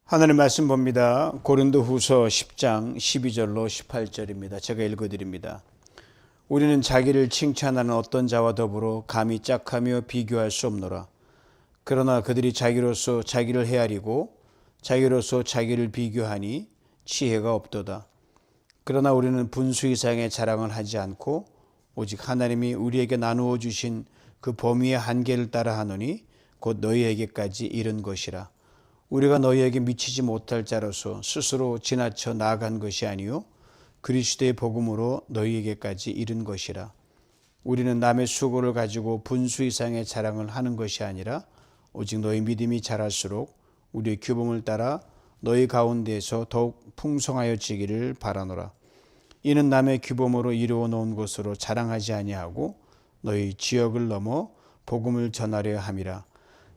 하나님 말씀 봅니다. 고린도후서 10장 12절로 18절입니다. 제가 읽어드립니다. 우리는 자기를 칭찬하는 어떤 자와 더불어 감히 짝하며 비교할 수 없노라. 그러나 그들이 자기로서 자기를 헤아리고 자기로서 자기를 비교하니 지혜가 없도다. 그러나 우리는 분수 이상의 자랑을 하지 않고 오직 하나님이 우리에게 나누어 주신 그 범위의 한계를 따라 하노니 곧 너희에게까지 이른 것이라. 우리가 너희에게 미치지 못할 자로서 스스로 지나쳐 나아간 것이 아니요 그리스도의 복음으로 너희에게까지 이른 것이라. 우리는 남의 수고를 가지고 분수 이상의 자랑을 하는 것이 아니라 오직 너희 믿음이 자랄수록 우리의 규범을 따라 너희 가운데에서 더욱 풍성하여지기를 바라노라. 이는 남의 규범으로 이루어 놓은 것으로 자랑하지 아니하고 너희 지역을 넘어 복음을 전하려 함이라.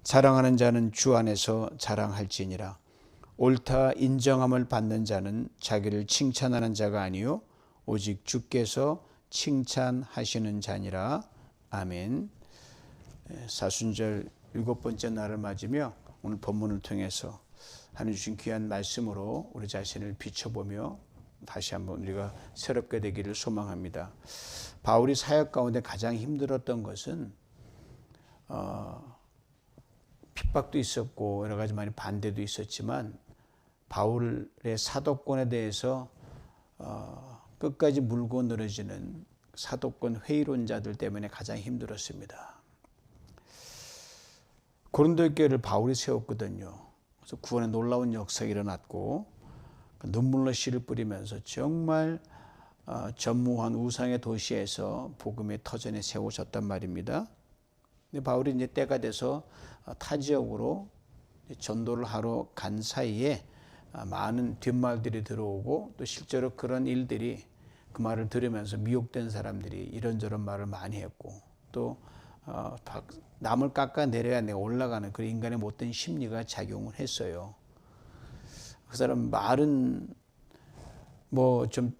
자랑하는 자는 주 안에서 자랑할지니라. 옳다 인정함을 받는 자는 자기를 칭찬하는 자가 아니요 오직 주께서 칭찬하시는 자니라. 아멘. 사순절 7번째 날을 맞으며 오늘 본문을 통해서 하나님 주신 귀한 말씀으로 우리 자신을 비춰보며 다시 한번 우리가 새롭게 되기를 소망합니다. 바울이 사역 가운데 가장 힘들었던 것은 핍박도 있었고 여러 가지 많이 반대도 있었지만 바울의 사도권에 대해서 끝까지 물고 늘어지는 사도권 회의론자들 때문에 가장 힘들었습니다. 고린도 교회를 바울이 세웠거든요. 그래서 구원의 놀라운 역사가 일어났고 눈물로 씨를 뿌리면서 정말 전무한 우상의 도시에서 복음의 터전에 세우셨단 말입니다. 근데 바울이 이제 때가 돼서 타 지역으로 전도를 하러 간 사이에 많은 뒷말들이 들어오고 또 실제로 그런 일들이 그 말을 들으면서 미혹된 사람들이 이런저런 말을 많이 했고 또 남을 깎아내려야 내가 올라가는 그 인간의 못된 심리가 작용을 했어요. 그 사람 말은 뭐 좀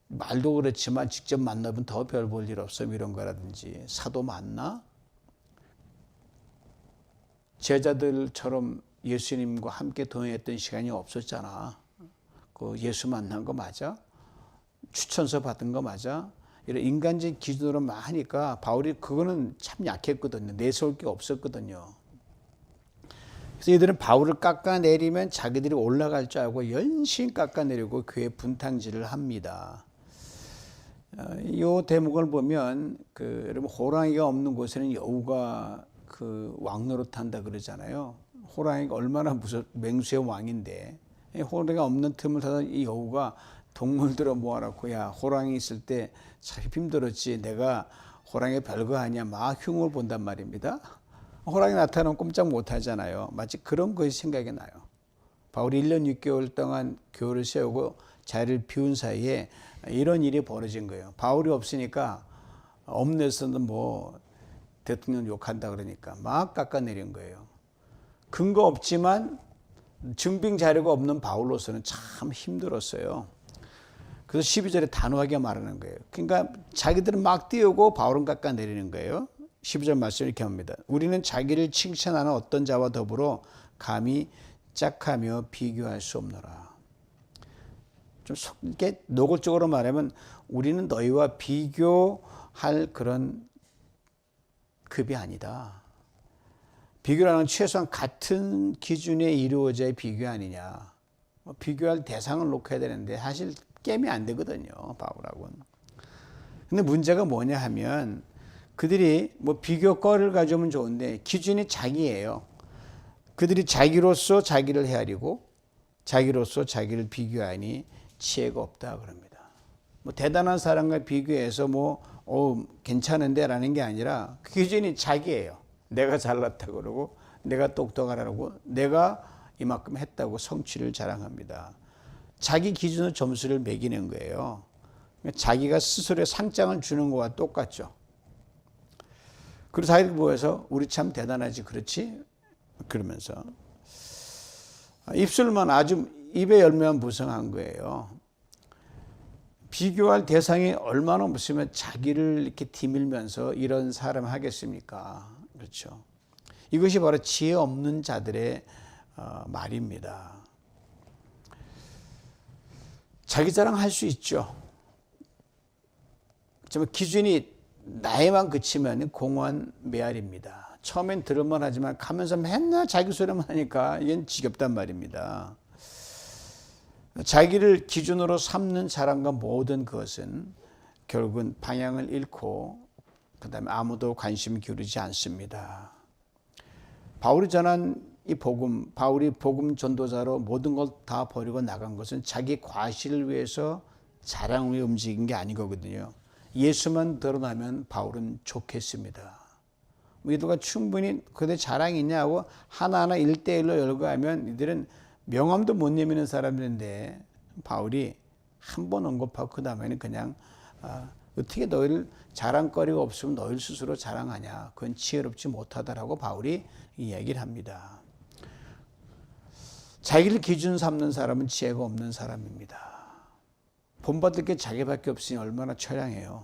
말도 그렇지만 직접 만나면 더 별 볼 일 없어 이런 거라든지 사도 맞나? 제자들처럼 예수님과 함께 동행했던 시간이 없었잖아. 그 예수 만난 거 맞아? 추천서 받은 거 맞아? 이런 인간적인 기준으로 하니까 바울이 그거는 참 약했거든요. 내세울 게 없었거든요. 그래서 이들은 바울을 깎아내리면 자기들이 올라갈 줄 알고 연신 깎아내리고 교회 분탕질을 합니다. 이 대목을 보면 여러분 호랑이가 없는 곳에는 여우가 왕노릇한다 그러잖아요. 호랑이가 얼마나 맹수의 왕인데 호랑이가 없는 틈을 타서 이 여우가 동물들을 모아놓고 야 호랑이 있을 때 참 힘들었지 내가 호랑이 별거 아니야 막 흉을 본단 말입니다. 호랑이 나타나면 꼼짝 못하잖아요. 마치 그런 것이 생각이 나요. 바울이 1년 6개월 동안 교회를 세우고 자리를 비운 사이에 이런 일이 벌어진 거예요. 바울이 없으니까 업내에서는 뭐 대통령 욕한다 그러니까 막 깎아내린 거예요. 근거 없지만 증빙 자료가 없는 바울로서는 참 힘들었어요. 그래서 12절에 단호하게 말하는 거예요. 그러니까 자기들은 막 띄우고 바울은 깎아내리는 거예요. 12절 말씀 이렇게 합니다. 우리는 자기를 칭찬하는 어떤 자와 더불어 감히 짝하며 비교할 수 없노라. 좀 이렇게 노골적으로 말하면 우리는 너희와 비교할 그런 급이 아니다. 비교라는 최소한 같은 기준에 이루어져야 비교 아니냐. 비교할 대상을 놓고 해야 되는데 사실 게임이 안 되거든요. 바울하고는. 근데 문제가 뭐냐 하면 그들이 뭐 비교거리를 가져오면 좋은데 기준이 자기예요. 그들이 자기로서 자기를 헤아리고 자기로서 자기를 비교하니 지혜가 없다 그럽니다. 뭐 대단한 사람과 비교해서 괜찮은데 라는 게 아니라 그 기준이 자기예요. 내가 잘났다고 그러고 내가 똑똑하라고 내가 이만큼 했다고 성취를 자랑합니다. 자기 기준으로 점수를 매기는 거예요. 자기가 스스로의 상장을 주는 것과 똑같죠. 그래서 자기를 보여서 우리 참 대단하지 그렇지? 그러면서 입술만 아주 입에 열면 무성한 거예요. 비교할 대상이 얼마나 없으면 자기를 이렇게 디밀면서 이런 사람 하겠습니까? 그렇죠. 이것이 바로 지혜 없는 자들의 말입니다. 자기 자랑할 수 있죠. 정말 기준이 나에만 그치면 공허한 메아리입니다. 처음엔 들을만 하지만 가면서 맨날 자기 소리만 하니까 이건 지겹단 말입니다. 자기를 기준으로 삼는 자랑과 모든 것은 결국은 방향을 잃고 그 다음에 아무도 관심 기울이지 않습니다. 바울이 전한 이 복음, 바울이 복음 전도자로 모든 걸 다 버리고 나간 것은 자기 과실을 위해서 자랑을 위해 움직인 게 아니거든요. 예수만 드러나면 바울은 좋겠습니다. 이들과 충분히 그들 자랑이 있냐고 하나하나 1대1로 열거하면 이들은 명함도 못 내미는 사람들인데 바울이 한 번 언급하고 그 다음에는 그냥 어떻게 너희를 자랑거리가 없으면 너희 스스로 자랑하냐. 그건 지혜롭지 못하다라고 바울이 이야기를 합니다. 자기를 기준 삼는 사람은 지혜가 없는 사람입니다. 본받을 게 자기밖에 없으니 얼마나 처량해요.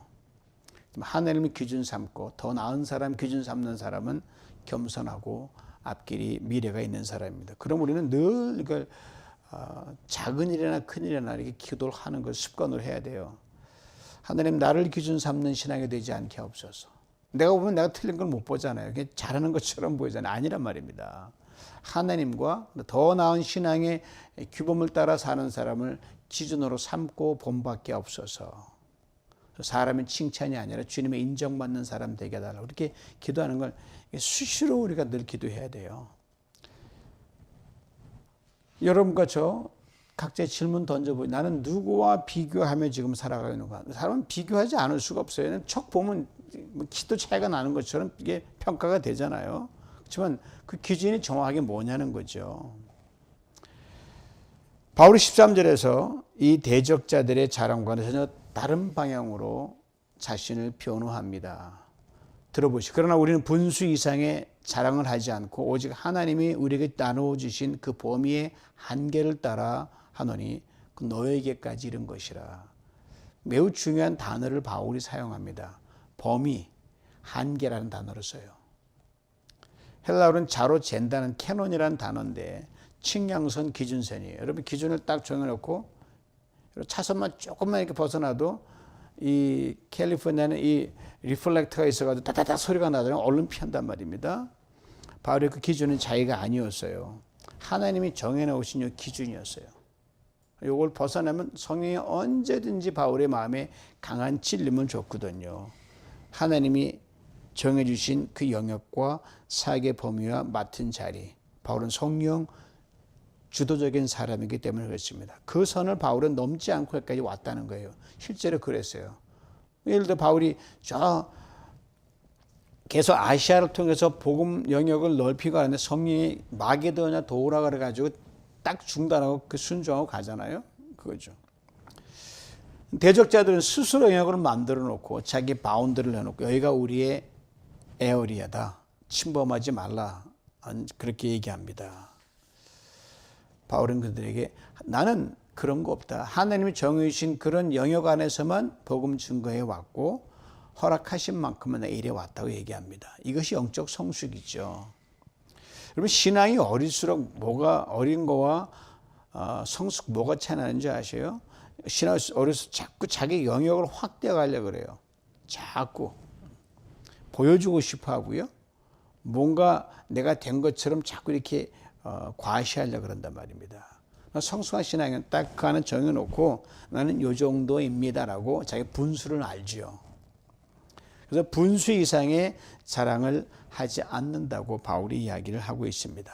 하나님을 기준 삼고 더 나은 사람 기준 삼는 사람은 겸손하고 앞길이 미래가 있는 사람입니다. 그럼 우리는 늘 이걸 작은 일이나 큰 일이나 이렇게 기도를 하는 걸 습관으로 해야 돼요. 하나님 나를 기준 삼는 신앙이 되지 않게 하옵소서. 내가 보면 내가 틀린 걸 못 보잖아요. 잘하는 것처럼 보이잖아요. 아니란 말입니다. 하나님과 더 나은 신앙의 규범을 따라 사는 사람을 기준으로 삼고 본받게 없어서 사람의 칭찬이 아니라 주님의 인정받는 사람 되게 해달라고 이렇게 기도하는 걸 수시로 우리가 늘 기도해야 돼요. 여러분과 저 각자 질문 던져보니 나는 누구와 비교하며 지금 살아가는가? 사람은 비교하지 않을 수가 없어요. 척 보면 키도 차이가 나는 것처럼 이게 평가가 되잖아요. 그렇지만 그 기준이 정확하게 뭐냐는 거죠. 바울이 13절에서 이 대적자들의 자랑과는 전혀 다른 방향으로 자신을 변호합니다. 들어보시죠. 그러나 우리는 분수 이상의 자랑을 하지 않고 오직 하나님이 우리에게 나누어 주신 그 범위의 한계를 따라 하노니 그 너에게까지 이른 것이라. 매우 중요한 단어를 바울이 사용합니다. 범위, 한계라는 단어를 써요. 헬라어는 자로 잰다는 캐논이라는 단어인데 측량선, 기준선이에요. 여러분 기준을 딱 정해놓고 차선만 조금만 이렇게 벗어나도 이 캘리포니아는 이 리플렉터가 있어가지고 따다닥 소리가 나더니 얼른 피한단 말입니다. 바울의 그 기준은 자기가 아니었어요. 하나님이 정해놓으신 이 기준이었어요. 이걸 벗어나면 성령이 언제든지 바울의 마음에 강한 찔림을 줬거든요. 하나님이 정해주신 그 영역과 사역의 범위와 맡은 자리. 바울은 성령 주도적인 사람이기 때문에 그렇습니다. 그 선을 바울은 넘지 않고 여기까지 왔다는 거예요. 실제로 그랬어요. 예를 들어 바울이 계속 아시아를 통해서 복음 영역을 넓히고 하는데 성령이 마게도냐 도우라 그래가지고 딱 중단하고 그 순종하고 가잖아요. 그거죠. 대적자들은 스스로 영역을 만들어 놓고 자기 바운드를 해놓고 여기가 우리의 에어리아다. 침범하지 말라. 그렇게 얘기합니다. 바울은 그들에게 나는 그런 거 없다. 하나님이 정해 주신 그런 영역 안에서만 복음 증거해 왔고 허락하신 만큼은 이래 왔다고 얘기합니다. 이것이 영적 성숙이죠. 여러분 신앙이 어릴수록 뭐가 어린 거와 성숙 뭐가 차이 나는지 아세요? 신앙이 어릴수록 자꾸 자기 영역을 확대해 가려고 그래요. 자꾸 보여주고 싶어 하고요. 뭔가 내가 된 것처럼 자꾸 이렇게 과시하려고 그런단 말입니다. 성숙한 신앙은 딱 그 안에 정해놓고 나는 요 정도입니다라고 자기 분수를 알죠. 그래서 분수 이상의 자랑을 하지 않는다고 바울이 이야기를 하고 있습니다.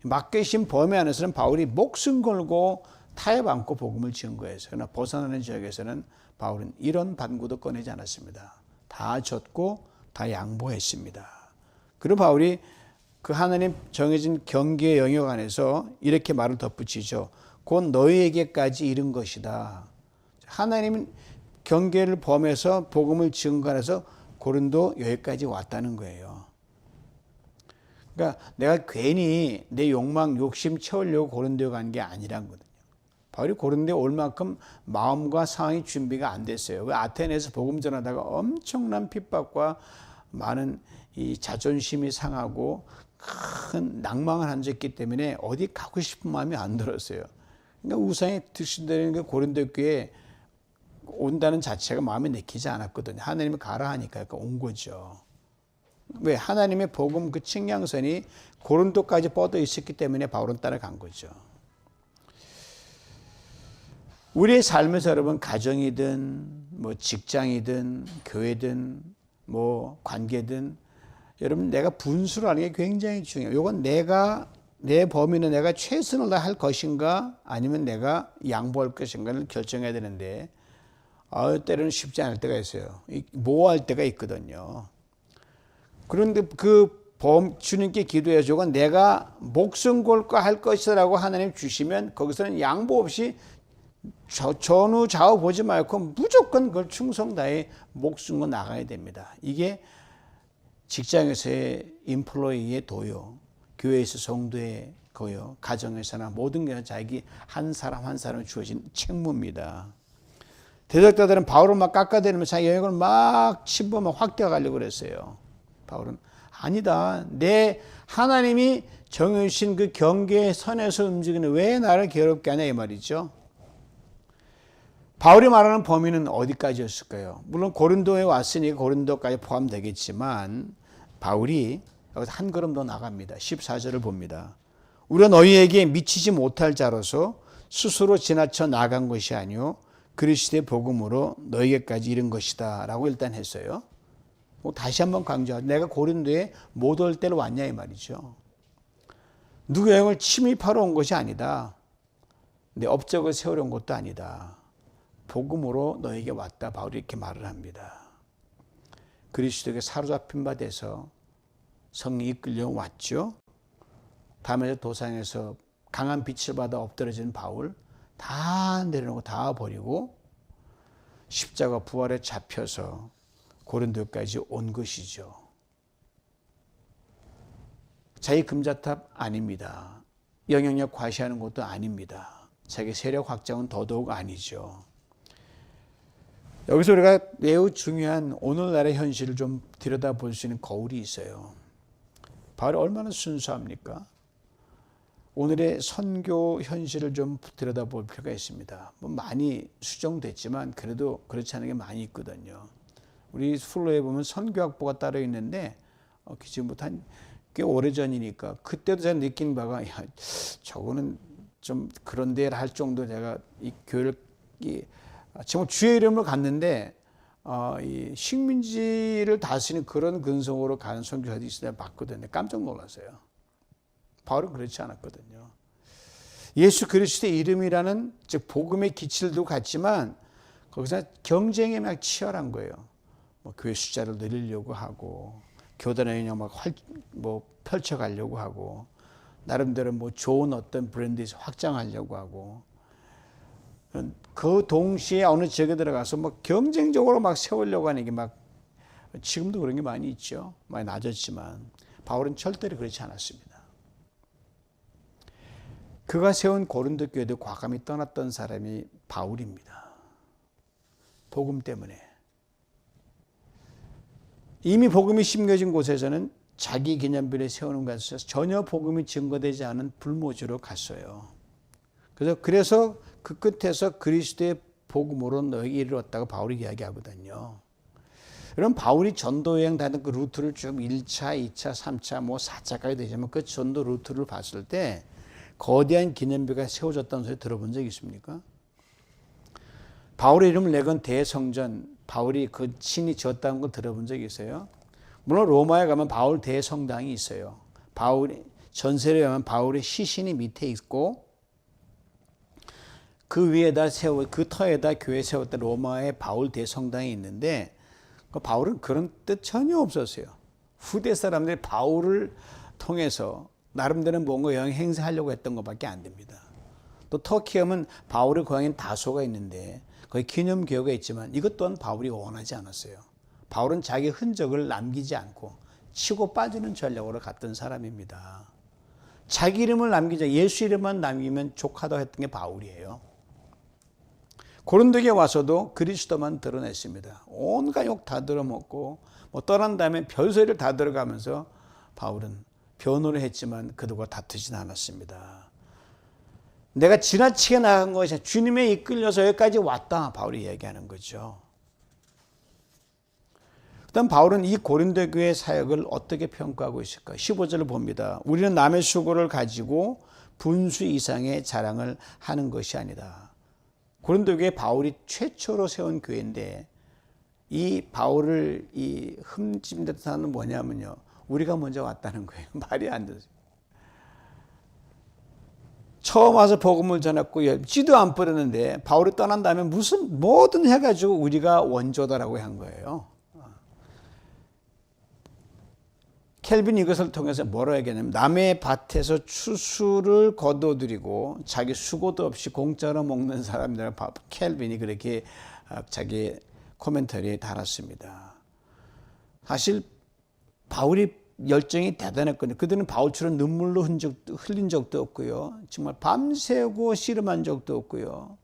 맡기신 범위 안에서는 바울이 목숨 걸고 타협 않고 복음을 증거해서 그러나 벗어나는 지역에서는 바울은 이런 반구도 꺼내지 않았습니다. 다 졌고 다 양보했습니다. 그리고 바울이 그 하나님 정해진 경계의 영역 안에서 이렇게 말을 덧붙이죠. 곧 너희에게까지 이른 것이다. 하나님 경계를 범해서 복음을 증거해서 고린도 여기까지 왔다는 거예요. 그러니까 내가 괜히 내 욕심 채우려고 고린도에 간 게 아니란 거거든요. 바울이 고린도에 올 만큼 마음과 상황이 준비가 안 됐어요. 아테네에서 복음 전하다가 엄청난 핍박과 많은 이 자존심이 상하고 큰 낭망을 한 적이 있기 때문에 어디 가고 싶은 마음이 안 들었어요. 그러니까 우상이 드신다는 그 고린도 교회에 온다는 자체가 마음에 내키지 않았거든요. 하나님이 가라 하니까 온 거죠. 왜? 하나님의 복음 그 측량선이 고린도까지 뻗어 있었기 때문에 바울은 따라간 거죠. 우리의 삶에서 여러분 가정이든 뭐 직장이든 교회든 뭐 관계든 여러분 내가 분수를 하는 게 굉장히 중요해요. 이건 내 범위는 내가 최선을 다할 것인가 아니면 내가 양보할 것인가를 결정해야 되는데 때로는 쉽지 않을 때가 있어요. 모호할 때가 있거든요. 그런데 주님께 기도해서 이건 내가 목숨 걸고 할 것이라고 하나님 주시면 거기서는 양보 없이 전후 좌우 보지 말고 무조건 그걸 충성 다해 목숨 걸 나가야 됩니다. 이게 직장에서의 인플로이의 도요, 교회에서 성도의 거요, 가정에서나 모든 게 자기 한 사람 한 사람 주어진 책무입니다. 대적자들은 바울을 막 깎아대면서 자기 영역을 막 침범하고 확대하려고 그랬어요. 바울은 아니다. 내 하나님이 정해주신 그 경계의 선에서 움직이는 왜 나를 괴롭게 하냐 이 말이죠. 바울이 말하는 범위는 어디까지였을까요? 물론 고린도에 왔으니 고린도까지 포함되겠지만 바울이 여기서 한 걸음 더 나갑니다. 14절을 봅니다. 우리가 너희에게 미치지 못할 자로서 스스로 지나쳐 나간 것이 아니요 그리스도의 복음으로 너희에게까지 이른 것이다 라고 일단 했어요. 다시 한번 강조하죠. 내가 고린도에 못 올 때로 왔냐 이 말이죠. 누구의 영을 침입하러 온 것이 아니다. 내 업적을 세우려 온 것도 아니다. 복음으로 너에게 왔다. 바울이 이렇게 말을 합니다. 그리스도에게 사로잡힌 바 돼서 성령이 이끌려 왔죠. 다음에 도상에서 강한 빛을 받아 엎드러진 바울 다 내려놓고 다 버리고 십자가 부활에 잡혀서 고린도까지 온 것이죠. 자기 금자탑 아닙니다. 영향력 과시하는 것도 아닙니다. 자기 세력 확장은 더더욱 아니죠. 여기서 우리가 매우 중요한 오늘날의 현실을 좀 들여다볼 수 있는 거울이 있어요. 바울이 얼마나 순수합니까? 오늘의 선교 현실을 좀 들여다볼 필요가 있습니다. 많이 수정됐지만 그래도 그렇지 않은 게 많이 있거든요. 우리 플로에 보면 선교학부가 따로 있는데 지금부터 꽤 오래전이니까 그때도 제가 느낀 바가 저거는 좀 그런데 할 정도 제가 이 교회를 정말 주의 이름을 갔는데 이 식민지를 다스리는 그런 근성으로 가는 선교사들이 있을 때 봤거든요. 깜짝 놀랐어요. 바울은 그렇지 않았거든요. 예수 그리스도의 이름이라는 즉 복음의 기칠도 같지만 거기서 경쟁이 막 치열한 거예요. 교회 숫자를 늘리려고 하고 교단의 영향 막 펼쳐가려고 하고 나름대로 좋은 어떤 브랜드에서 확장하려고 하고 그 동시에 어느 지역에 들어가서 경쟁적으로 막 세우려고 하는 게 지금도 그런 게 많이 있죠. 많이 낮았지만 바울은 절대로 그렇지 않았습니다. 그가 세운 고린도 교회도 과감히 떠났던 사람이 바울입니다. 복음 때문에. 이미 복음이 심겨진 곳에서는 자기 기념비를 세우는 것에서 전혀 복음이 증거되지 않은 불모지로 갔어요. 그래서 그 끝에서 그리스도의 복음으로 너에게 이르렀다고 바울이 이야기하거든요. 여러분 바울이 전도 여행 다니는 그 루트를 쭉 1차, 2차, 3차, 4차까지 되지만 그 전도 루트를 봤을 때 거대한 기념비가 세워졌다는 소리 들어본 적 있습니까? 바울의 이름을 내건 대성전, 바울이 그 신이 지었다는 거 들어본 적이 있어요? 물론 로마에 가면 바울 대성당이 있어요. 바울이 전세를 가면 바울의 시신이 밑에 있고 그 위에다 그 터에다 교회 세웠다 로마의 바울 대성당이 있는데 바울은 그런 뜻 전혀 없었어요. 후대 사람들이 바울을 통해서 나름대로 뭔가 영향 행사하려고 했던 것밖에 안 됩니다. 또 터키 하면 바울의 고향인 다소가 있는데 거기 기념교회가 있지만 이것 또한 바울이 원하지 않았어요. 바울은 자기 흔적을 남기지 않고 치고 빠지는 전략으로 갔던 사람입니다. 자기 이름을 남기자 예수 이름만 남기면 족하다고 했던 게 바울이에요. 고린도에 와서도 그리스도만 드러냈습니다. 온갖 욕 다 들어먹고 떠난 다음에 별소리를 다 들어가면서 바울은 변호를 했지만 그들과 다투진 않았습니다. 내가 지나치게 나간 것이 주님에 이끌려서 여기까지 왔다. 바울이 얘기하는 거죠. 그다음 바울은 이 고린도 교회 사역을 어떻게 평가하고 있을까? 15절을 봅니다. 우리는 남의 수고를 가지고 분수 이상의 자랑을 하는 것이 아니다. 고린도 교회 바울이 최초로 세운 교회인데 이 바울을 이 흠집는 뭐냐면요. 우리가 먼저 왔다는 거예요. 말이 안 되죠. 처음 와서 복음을 전했고 씨도 안 뿌렸는데 바울이 떠난 다음에 무슨 뭐든 해가지고 우리가 원조다라고 한 거예요. 켈빈이 이것을 통해서 뭐라고 얘기하냐면 남의 밭에서 추수를 거둬들이고 자기 수고도 없이 공짜로 먹는 사람들, 켈빈이 그렇게 자기 코멘터리에 달았습니다. 사실 바울이 열정이 대단했거든요. 그들은 바울처럼 눈물로 흘린 적도 없고요. 정말 밤새고 씨름한 적도 없고요.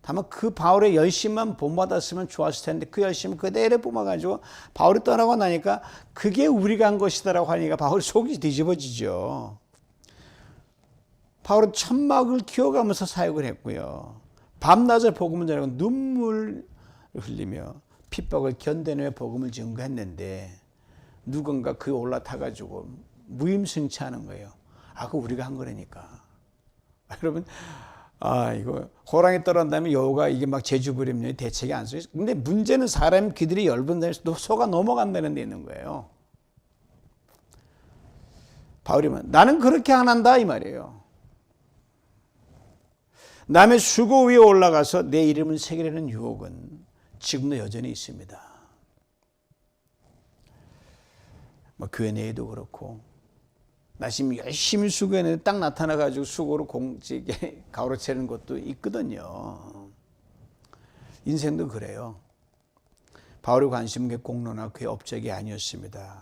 다만 그 바울의 열심만 본받았으면 좋았을 텐데 그 열심을 그대로 뿜어가지고 바울이 떠나고 나니까 그게 우리가 한 것이다라고 하니까 바울 속이 뒤집어지죠. 바울은 천막을 키워가면서 사역을 했고요. 밤낮을 복음을 전하고 눈물을 흘리며 핍박을 견뎌내며 복음을 증거했는데 누군가 그에 올라타가지고 무임승차하는 거예요. 그거 우리가 한 거라니까. 여러분, 이거 호랑이 떨어진다면 여우가 이게 막 제주 부리면 대책이 안 써요. 근데 문제는 사람 귀들이 얇은 데서 소가 넘어간다는 데 있는 거예요. 바울이면 나는 그렇게 안 한다 이 말이에요. 남의 수고 위에 올라가서 내 이름을 새기려는 유혹은 지금도 여전히 있습니다. 교회 내에도 그렇고 나 지금 열심히 수고했는데 딱 나타나가지고 수고로 공직에 가로채는 것도 있거든요. 인생도 그래요. 바울의 관심은 공로나 그의 업적이 아니었습니다.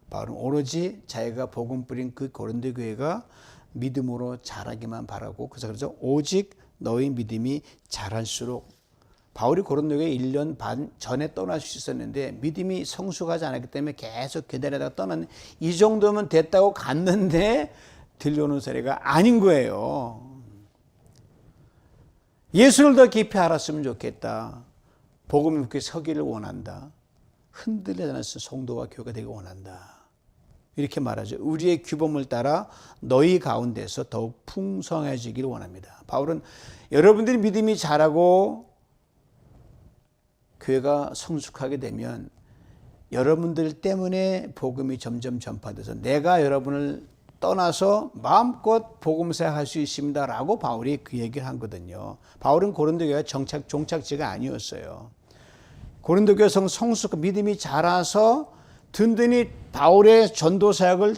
바울은 오로지 자기가 복음 뿌린 그 고린도 교회가 믿음으로 자라기만 바라고 그래서 오직 너희 믿음이 자랄수록 바울이 고린도 교회 1년 반 전에 떠날 수 있었는데 믿음이 성숙하지 않았기 때문에 계속 기다리다가 떠났는데 이 정도면 됐다고 갔는데 들려오는 소리가 아닌 거예요. 예수를 더 깊이 알았으면 좋겠다. 복음이 그렇게 서기를 원한다. 흔들리지 않았을 성도와 교회가 되기 원한다. 이렇게 말하죠. 우리의 규범을 따라 너희 가운데서 더욱 풍성해지기를 원합니다. 바울은 여러분들이 믿음이 자라고 교회가 성숙하게 되면 여러분들 때문에 복음이 점점 전파돼서 내가 여러분을 떠나서 마음껏 복음 사역할 수 있습니다 라고 바울이 그 얘기를 한 거거든요. 바울은 고린도 교회가 종착지가 아니었어요. 고린도 교회 성숙 믿음이 자라서 든든히 바울의 전도 사역을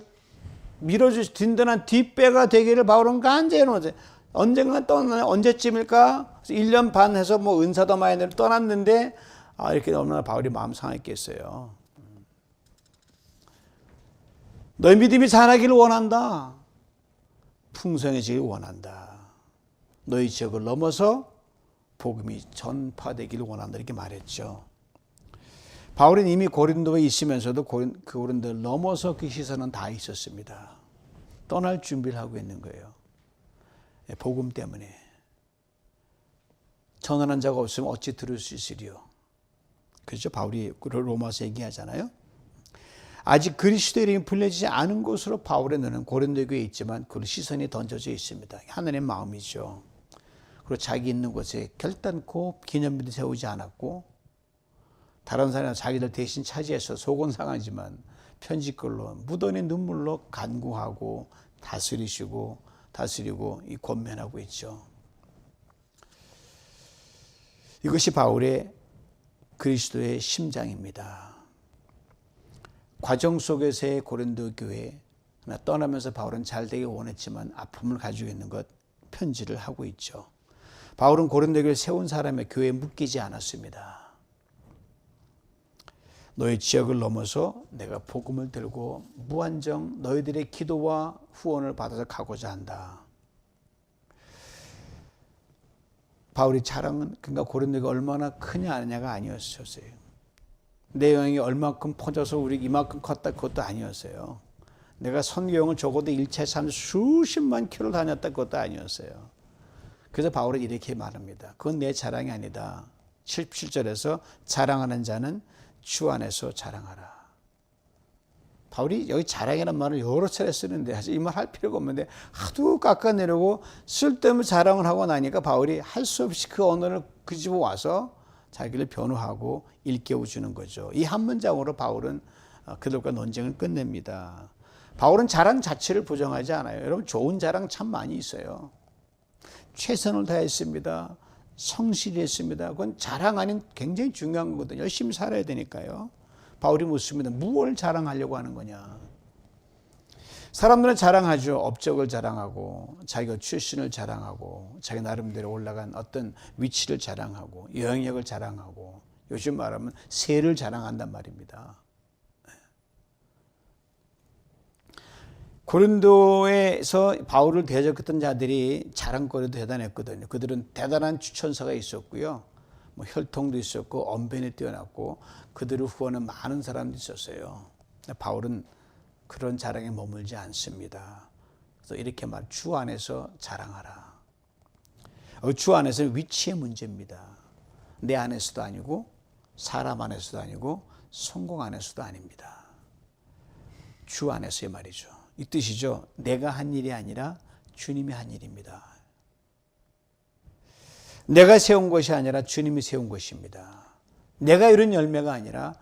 밀어줄 든든한 뒷배가 되기를 바울은 간절히 원했어요. 언젠가 떠나 언제쯤일까? 1년 반 해서 은사도 많이 내려 떠났는데 이렇게 얼마나 바울이 마음 상했겠어요. 너희 믿음이 자라기를 원한다. 풍성해지기를 원한다. 너희 지역을 넘어서 복음이 전파되기를 원한다. 이렇게 말했죠. 바울은 이미 고린도에 있으면서도 그 고린도를 넘어서 그 시선은 다 있었습니다. 떠날 준비를 하고 있는 거예요. 복음 때문에. 전하는 자가 없으면 어찌 들을 수 있으리요. 그렇죠? 바울이 로마서 얘기하잖아요. 아직 그리스도의 이름이 불려지지 않은 곳으로 바울의 눈은 고린도 교회에 있지만 그 시선이 던져져 있습니다. 하나님의 마음이죠. 그리고 자기 있는 곳에 결단코 기념비도 세우지 않았고 다른 사람은 자기들 대신 차지해서 속은 상하지만 편지글로 무던의 눈물로 간구하고 다스리고 이 권면하고 있죠. 이것이 바울의 그리스도의 심장입니다. 과정 속에서의 고린도 교회 떠나면서 바울은 잘 되기 원했지만 아픔을 가지고 있는 것 편지를 하고 있죠. 바울은 고린도 교회를 세운 사람의 교회에 묶이지 않았습니다. 너희 지역을 넘어서 내가 복음을 들고 무한정 너희들의 기도와 후원을 받아서 가고자 한다. 바울의 자랑은 그러니까 고린도가 얼마나 크냐 아니냐가 아니었어요. 내 영향이 얼마큼 퍼져서 우리 이만큼 컸다 그것도 아니었어요. 내가 선교용을 적어도 1차, 3차 수십만 킬로 다녔다 그것도 아니었어요. 그래서 바울은 이렇게 말합니다. 그건 내 자랑이 아니다. 17절에서 자랑하는 자는 주 안에서 자랑하라. 바울이 여기 자랑이라는 말을 여러 차례 쓰는데 사실 이 말 할 필요가 없는데 하도 깎아내려고 쓸데없는 자랑을 하고 나니까 바울이 할 수 없이 그 언어를 끄집어 와서 자기를 변호하고 일깨워주는 거죠. 이 한 문장으로 바울은 그들과 논쟁을 끝냅니다. 바울은 자랑 자체를 부정하지 않아요. 여러분 좋은 자랑 참 많이 있어요. 최선을 다했습니다. 성실히 했습니다. 그건 자랑 아닌 굉장히 중요한 거거든요. 열심히 살아야 되니까요. 바울이 묻습니다. 무엇을 자랑하려고 하는 거냐. 사람들은 자랑하죠. 업적을 자랑하고 자기가 출신을 자랑하고 자기 나름대로 올라간 어떤 위치를 자랑하고 영향력을 자랑하고 요즘 말하면 세를 자랑한단 말입니다. 고린도에서 바울을 대적했던 자들이 자랑거리도 대단했거든요. 그들은 대단한 추천서가 있었고요. 혈통도 있었고 언변이 뛰어났고 그들을 후원하는 많은 사람들이 있었어요. 바울은 그런 자랑에 머물지 않습니다. 그래서 이렇게 주 안에서 자랑하라. 주 안에서는 위치의 문제입니다. 내 안에서도 아니고 사람 안에서도 아니고 성공 안에서도 아닙니다. 주 안에서의 말이죠. 이 뜻이죠. 내가 한 일이 아니라 주님이 한 일입니다. 내가 세운 것이 아니라 주님이 세운 것입니다. 내가 이룬 열매가 아니라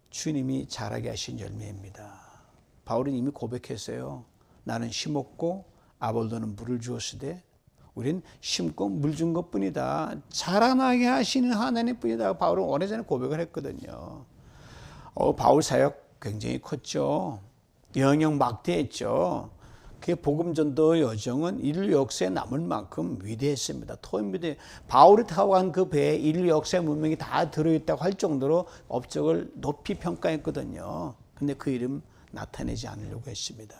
주님이 자라게 하신 열매입니다. 바울은 이미 고백했어요. 나는 심었고 아볼로는 물을 주었으되 우린 심고 물 준 것뿐이다. 자라나게 하시는 하나님 뿐이다. 바울은 오래전에 고백을 했거든요. 바울 사역 굉장히 컸죠. 영역 막대했죠. 그의 복음전도 여정은 인류 역사에 남을 만큼 위대했습니다. 토인비대 바울이 타고 간 그 배에 인류 역사의 문명이 다 들어있다고 할 정도로 업적을 높이 평가했거든요. 근데 그 이름 나타내지 않으려고 했습니다.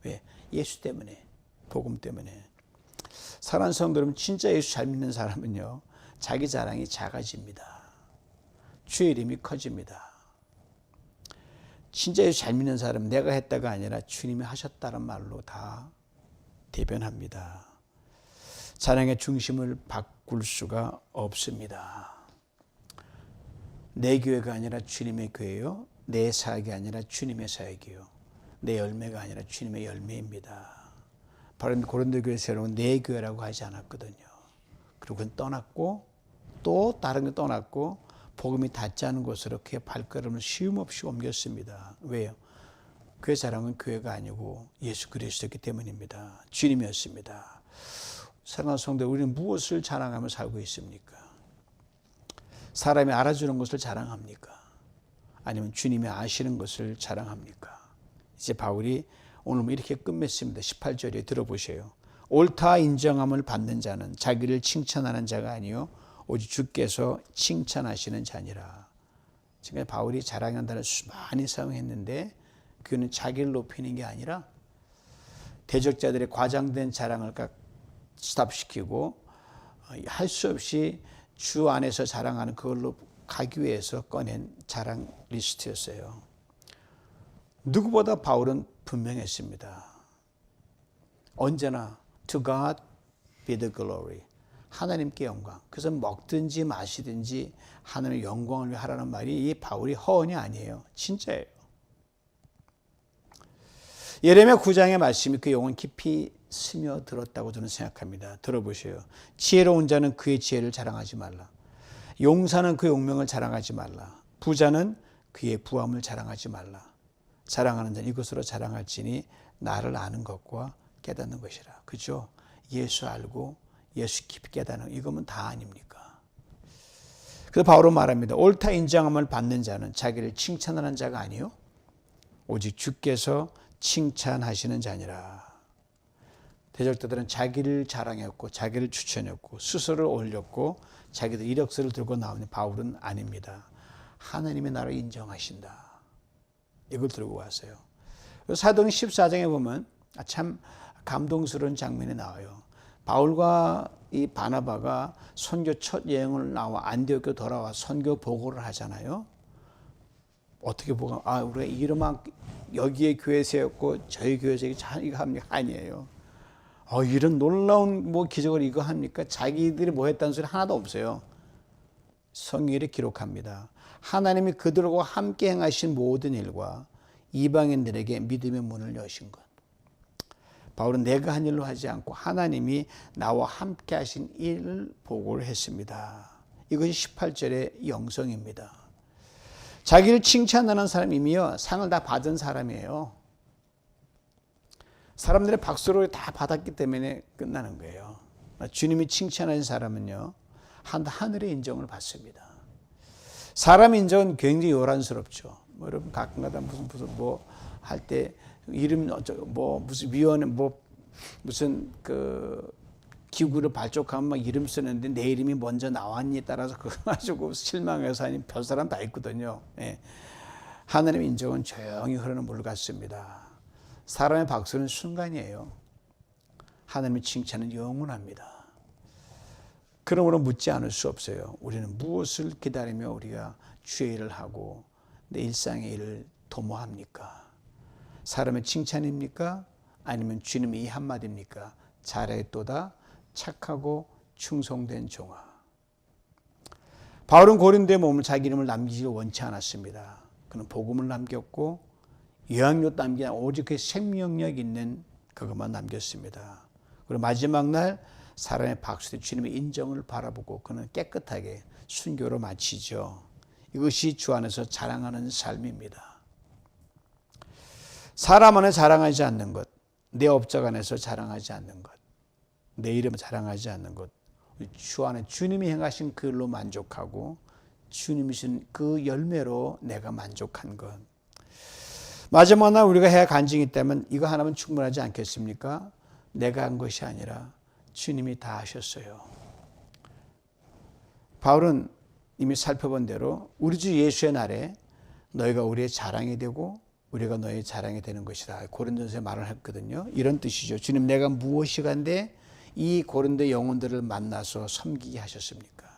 왜? 예수 때문에, 복음 때문에. 사랑하는 성도 여러분, 진짜 예수 잘 믿는 사람은요, 자기 자랑이 작아집니다. 주의 이름이 커집니다. 진짜 예수 잘 믿는 사람은 내가 했다가 아니라 주님이 하셨다는 말로 다 대변합니다. 자랑의 중심을 바꿀 수가 없습니다. 내 교회가 아니라 주님의 교회요. 내 사역이 아니라 주님의 사역이요. 내 열매가 아니라 주님의 열매입니다. 바로 고린도 교회 새로운 내 교회라고 하지 않았거든요. 그리고 그건 떠났고 또 다른 게 떠났고 복음이 닿지 않은 곳으로 그의 발걸음을 쉼없이 옮겼습니다. 왜요? 그의 자랑은 교회가 아니고 예수 그리스도였기 때문입니다. 주님이었습니다. 사랑하는 성도, 우리는 무엇을 자랑하며 살고 있습니까? 사람이 알아주는 것을 자랑합니까? 아니면 주님이 아시는 것을 자랑합니까? 이제 바울이 오늘 이렇게 끝맺습니다. 18절에 들어보세요. 옳다 인정함을 받는 자는 자기를 칭찬하는 자가 아니요 오직 주께서 칭찬하시는 자니라. 지금 바울이 자랑한다는 많이 사용했는데 그는 자기를 높이는 게 아니라 대적자들의 과장된 자랑을 스탑시키고 할 수 없이 주 안에서 자랑하는 그걸로 가기 위해서 꺼낸 자랑 리스트였어요. 누구보다 바울은 분명했습니다. 언제나 To God be the glory. 하나님께 영광. 그래서 먹든지 마시든지 하나님의 영광을 위해 하라는 말이 이 바울이 허언이 아니에요. 진짜예요. 예레미야 9장의 말씀이 그 영혼 깊이 스며들었다고 저는 생각합니다. 들어보세요. 지혜로운 자는 그의 지혜를 자랑하지 말라. 용사는 그 용명을 자랑하지 말라. 부자는 그의 부함을 자랑하지 말라. 자랑하는 자는 이것으로 자랑할지니 나를 아는 것과 깨닫는 것이라. 그죠? 예수 알고 예수 깊이 깨닫는 이거면 다 아닙니까? 그래서 바울은 말합니다. 옳다 인정함을 받는 자는 자기를 칭찬하는 자가 아니요 오직 주께서 칭찬하시는 자니라. 대적자들은 자기를 자랑했고 자기를 추천했고 스스로를 올렸고 자기들 이력서를 들고 나오는 바울은 아닙니다. 하나님이 나를 인정하신다. 이걸 들고 왔어요. 사도행 14장에 보면 참 감동스러운 장면이 나와요. 바울과 이 바나바가 선교 첫 여행을 나와 안디옥에 돌아와 선교 보고를 하잖아요. 어떻게 보면 우리가 이름만 여기에 교회 세웠고 저희 교회 세웠고 이거 합니까? 아니에요. 이런 놀라운 기적을 이거 합니까? 자기들이 뭐 했다는 소리 하나도 없어요. 성경에 기록합니다. 하나님이 그들과 함께 행하신 모든 일과 이방인들에게 믿음의 문을 여신 것. 바울은 내가 한 일로 하지 않고 하나님이 나와 함께 하신 일을 보고를 했습니다. 이것이 18절의 영성입니다. 자기를 칭찬하는 사람이며 상을 다 받은 사람이에요. 사람들의 박수로 다 받았기 때문에 끝나는 거예요. 주님이 칭찬하신 사람은요, 하늘의 인정을 받습니다. 사람 인정은 굉장히 요란스럽죠. 여러분 가끔가다 무슨 할 때 이름 무슨 위원회 무슨 그 기구를 발족하면 막 이름 쓰는데 내 이름이 먼저 나왔니 따라서 그거 가지고 실망해서 아닌 별 사람 다 있거든요. 예. 하나님의 인정은 조용히 흐르는 물 같습니다. 사람의 박수는 순간이에요. 하나님의 칭찬은 영원합니다. 그러므로 묻지 않을 수 없어요. 우리는 무엇을 기다리며 우리가 주의 일을 하고 내 일상의 일을 도모합니까? 사람의 칭찬입니까? 아니면 주님의 이 한마디입니까? 잘했도다 착하고 충성된 종아. 바울은 고린도에 몸을 자기 이름을 남기지 원치 않았습니다. 그는 복음을 남겼고 유학료 남기나 오직 그 생명력 있는 그것만 남겼습니다. 그리고 마지막 날 사람의 박수에 주님의 인정을 바라보고 그는 깨끗하게 순교로 마치죠. 이것이 주 안에서 자랑하는 삶입니다. 사람 안에 자랑하지 않는 것, 내 업적 안에서 자랑하지 않는 것, 내 이름을 자랑하지 않는 것, 주 안에 주님이 행하신 그 일로 만족하고 주님이 주신 그 열매로 내가 만족한 것. 마지막 날 우리가 해야 간증이 있다면 이거 하나면 충분하지 않겠습니까? 내가 한 것이 아니라 주님이 다 하셨어요. 바울은 이미 살펴본 대로 우리 주 예수의 날에 너희가 우리의 자랑이 되고 우리가 너의 자랑이 되는 것이다. 고린도전서에 말을 했거든요. 이런 뜻이죠. 주님 내가 무엇이간데 이 고린도 영혼들을 만나서 섬기게 하셨습니까?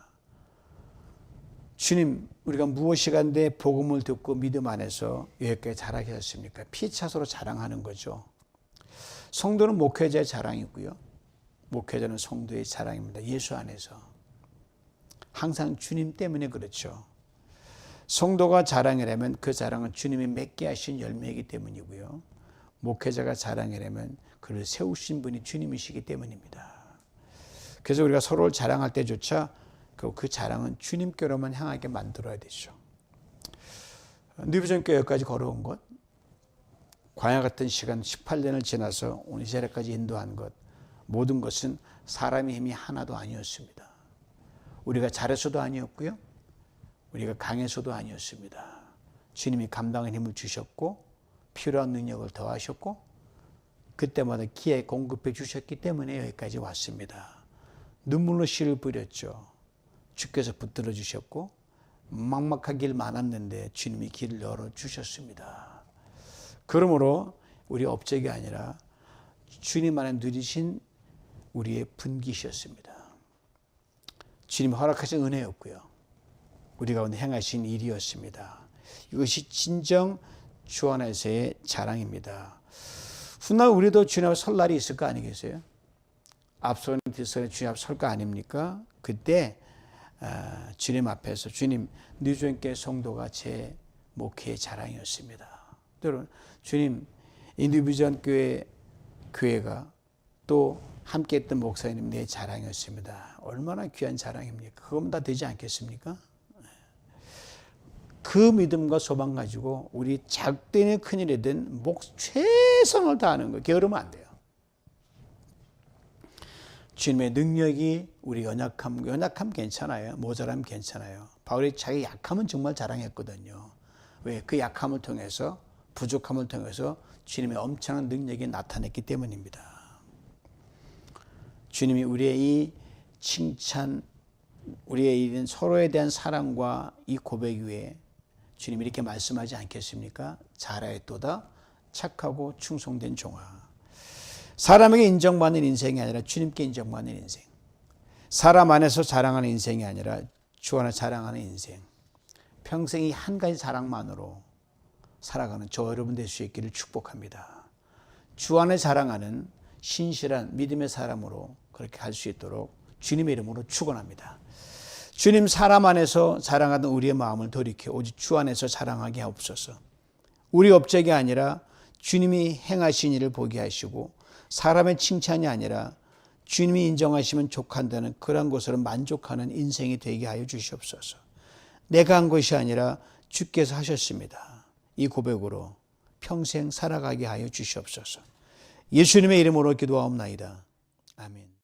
주님 우리가 무엇이간데 복음을 듣고 믿음 안에서 여기까지 자라게 하셨습니까? 피차서로 자랑하는 거죠. 성도는 목회자의 자랑이고요. 목회자는 성도의 자랑입니다. 예수 안에서. 항상 주님 때문에 그렇죠. 성도가 자랑이라면 그 자랑은 주님이 맺게 하신 열매이기 때문이고요. 목회자가 자랑이라면 그를 세우신 분이 주님이시기 때문입니다. 그래서 우리가 서로를 자랑할 때조차 그 자랑은 주님께로만 향하게 만들어야 되죠. 뉴비전 교회까지 걸어온 것, 광야 같은 시간 18년을 지나서 오늘 이 자리까지 인도한 것, 모든 것은 사람의 힘이 하나도 아니었습니다. 우리가 잘해서도 아니었고요. 우리가 강해서도 아니었습니다. 주님이 감당의 힘을 주셨고 필요한 능력을 더하셨고 그때마다 기회 공급해 주셨기 때문에 여기까지 왔습니다. 눈물로 씨를 뿌렸죠. 주께서 붙들어 주셨고 막막한 길 많았는데 주님이 길을 열어주셨습니다. 그러므로 우리 업적이 아니라 주님 안에 누리신 우리의 분기셨습니다. 주님 허락하신 은혜였고요. 우리 가운데 행하신 일이었습니다. 이것이 진정 주 안에서의 자랑입니다. 훗날 우리도 주님 앞에 설 날이 있을 거 아니겠어요? 앞선 뒷선에 주님 앞에 설 거 아닙니까? 그때 주님 앞에서 주님 뉴전교회 성도가 제 목회의 자랑이었습니다. 여러분 주님 이 뉴비전 교회가 또 함께했던 목사님 내 자랑이었습니다. 얼마나 귀한 자랑입니까? 그것만 다 되지 않겠습니까? 그 믿음과 소망 가지고 우리 작든지 큰일이든 최선을 다하는 거 게으르면 안 돼요. 주님의 능력이 우리 연약함 괜찮아요. 모자람 괜찮아요. 바울이 자기 약함은 정말 자랑했거든요. 왜? 그 약함을 통해서 부족함을 통해서 주님의 엄청난 능력이 나타냈기 때문입니다. 주님이 우리의 이 칭찬, 우리의 이런 서로에 대한 사랑과 이 고백 위에 주님이 이렇게 말씀하지 않겠습니까? 잘하였도다 착하고 충성된 종아. 사람에게 인정받는 인생이 아니라 주님께 인정받는 인생. 사람 안에서 자랑하는 인생이 아니라 주 안에 자랑하는 인생. 평생 이 한 가지 자랑만으로 살아가는 저 여러분 될 수 있기를 축복합니다. 주 안에 자랑하는 신실한 믿음의 사람으로 그렇게 할 수 있도록 주님의 이름으로 축원합니다. 주님, 사람 안에서 자랑하던 우리의 마음을 돌이켜 오직 주 안에서 자랑하게 하옵소서. 우리 업적이 아니라 주님이 행하신 일을 보게 하시고 사람의 칭찬이 아니라 주님이 인정하시면 족한다는 그런 것으로 만족하는 인생이 되게 하여 주시옵소서. 내가 한 것이 아니라 주께서 하셨습니다. 이 고백으로 평생 살아가게 하여 주시옵소서. 예수님의 이름으로 기도하옵나이다. 아멘.